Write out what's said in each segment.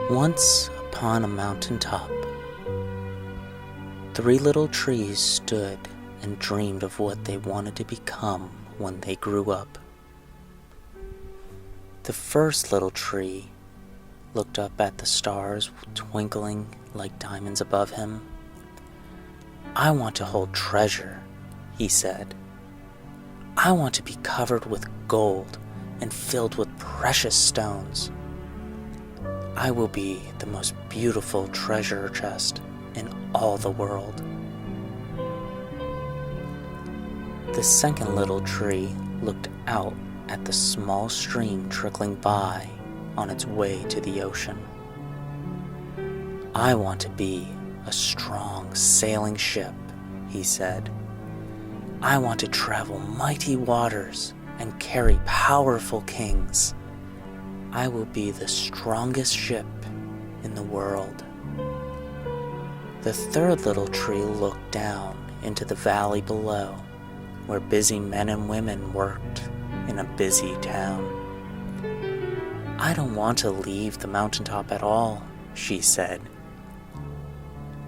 Once upon a mountain top, 3 little trees stood and dreamed of what they wanted to become when they grew up. The first little tree looked up at the stars twinkling like diamonds above him. "I want to hold treasure," he said. "I want to be covered with gold and filled with precious stones. I will be the most beautiful treasure chest in all the world." The second little tree looked out at the small stream trickling by on its way to the ocean. "I want to be a strong sailing ship," he said. "I want to travel mighty waters and carry powerful kings. I will be the strongest ship in the world." The third little tree looked down into the valley below, where busy men and women worked in a busy town. "I don't want to leave the mountaintop at all," she said.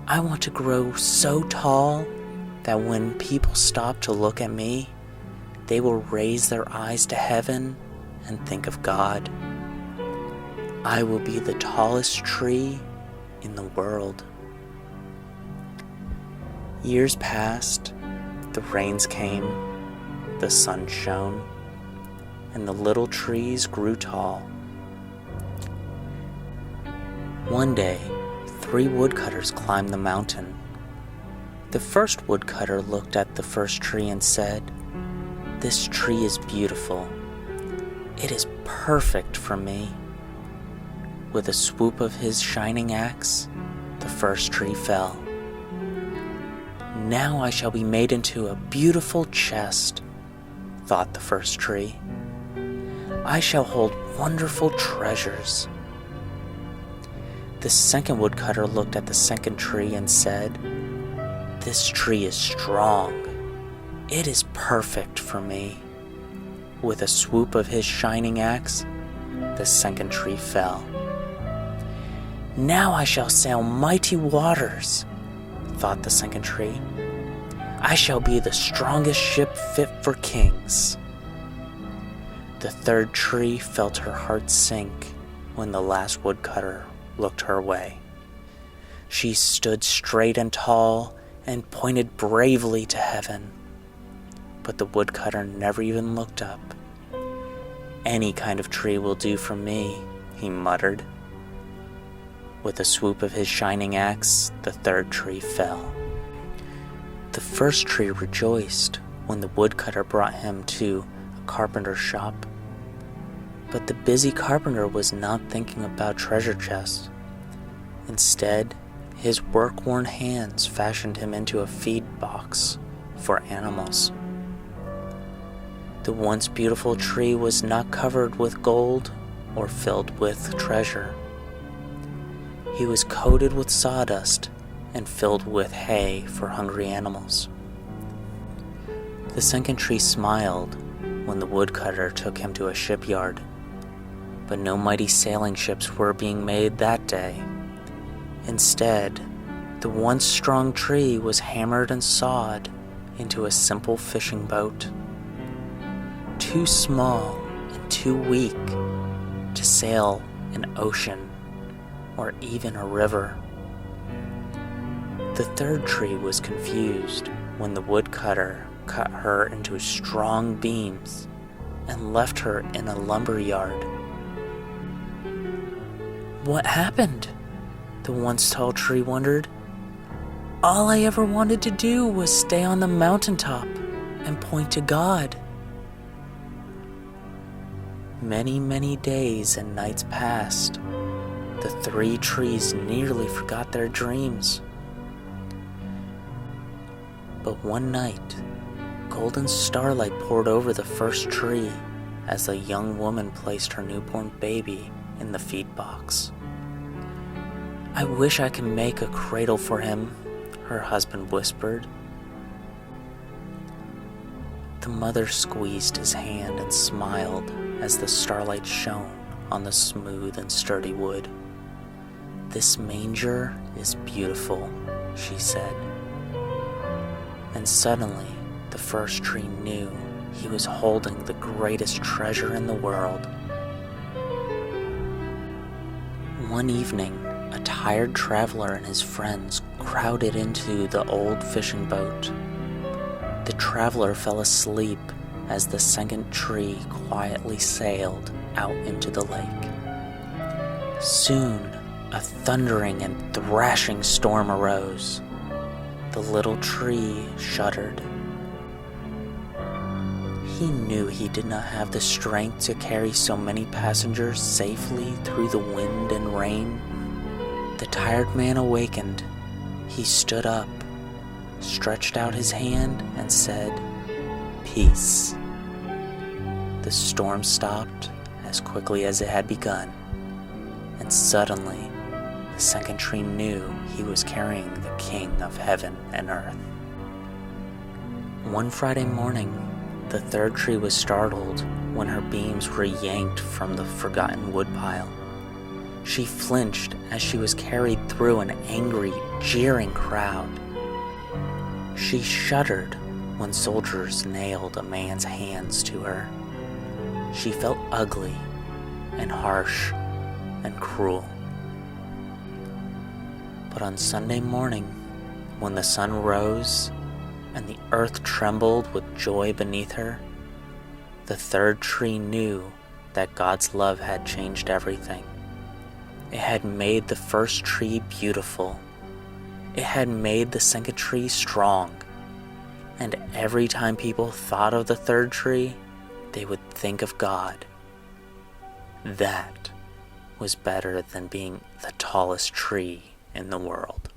"I want to grow so tall that when people stop to look at me, they will raise their eyes to heaven and think of God. I will be the tallest tree in the world." Years passed, the rains came, the sun shone, and the little trees grew tall. One day, 3 woodcutters climbed the mountain. The first woodcutter looked at the first tree and said, "This tree is beautiful. It is perfect for me." With a swoop of his shining axe, the first tree fell. "Now I shall be made into a beautiful chest," thought the first tree. "I shall hold wonderful treasures." The second woodcutter looked at the second tree and said, "This tree is strong. It is perfect for me." With a swoop of his shining axe, the second tree fell. "Now I shall sail mighty waters," thought the second tree. "I shall be the strongest ship fit for kings." The third tree felt her heart sink when the last woodcutter looked her way. She stood straight and tall and pointed bravely to heaven. But the woodcutter never even looked up. "Any kind of tree will do for me," he muttered. With a swoop of his shining axe, the third tree fell. The first tree rejoiced when the woodcutter brought him to a carpenter's shop. But the busy carpenter was not thinking about treasure chests. Instead, his work-worn hands fashioned him into a feed box for animals. The once beautiful tree was not covered with gold or filled with treasure. He was coated with sawdust and filled with hay for hungry animals. The second tree smiled when the woodcutter took him to a shipyard, but no mighty sailing ships were being made that day. Instead, the once strong tree was hammered and sawed into a simple fishing boat, too small and too weak to sail an ocean or even a river. The third tree was confused when the woodcutter cut her into strong beams and left her in a lumber yard. "What happened?" the once tall tree wondered. "All I ever wanted to do was stay on the mountaintop and point to God." Many, many days and nights passed. The 3 trees nearly forgot their dreams. But one night, golden starlight poured over the first tree as a young woman placed her newborn baby in the feed box. "I wish I could make a cradle for him," her husband whispered. The mother squeezed his hand and smiled as the starlight shone on the smooth and sturdy wood. "This manger is beautiful," she said. And suddenly, the first tree knew he was holding the greatest treasure in the world. One evening, a tired traveler and his friends crowded into the old fishing boat. The traveler fell asleep as the second tree quietly sailed out into the lake. Soon, a thundering and thrashing storm arose. The little tree shuddered. He knew he did not have the strength to carry so many passengers safely through the wind and rain. The tired man awakened. He stood up, stretched out his hand, and said, "Peace." The storm stopped as quickly as it had begun, and suddenly the second tree knew he was carrying the King of heaven and earth. One Friday morning, the third tree was startled when her beams were yanked from the forgotten woodpile. She flinched as she was carried through an angry, jeering crowd. She shuddered when soldiers nailed a man's hands to her. She felt ugly and harsh and cruel. But on Sunday morning, when the sun rose and the earth trembled with joy beneath her, the third tree knew that God's love had changed everything. It had made the first tree beautiful. It had made the second tree strong. And every time people thought of the third tree, they would think of God. That was better than being the tallest tree in the world.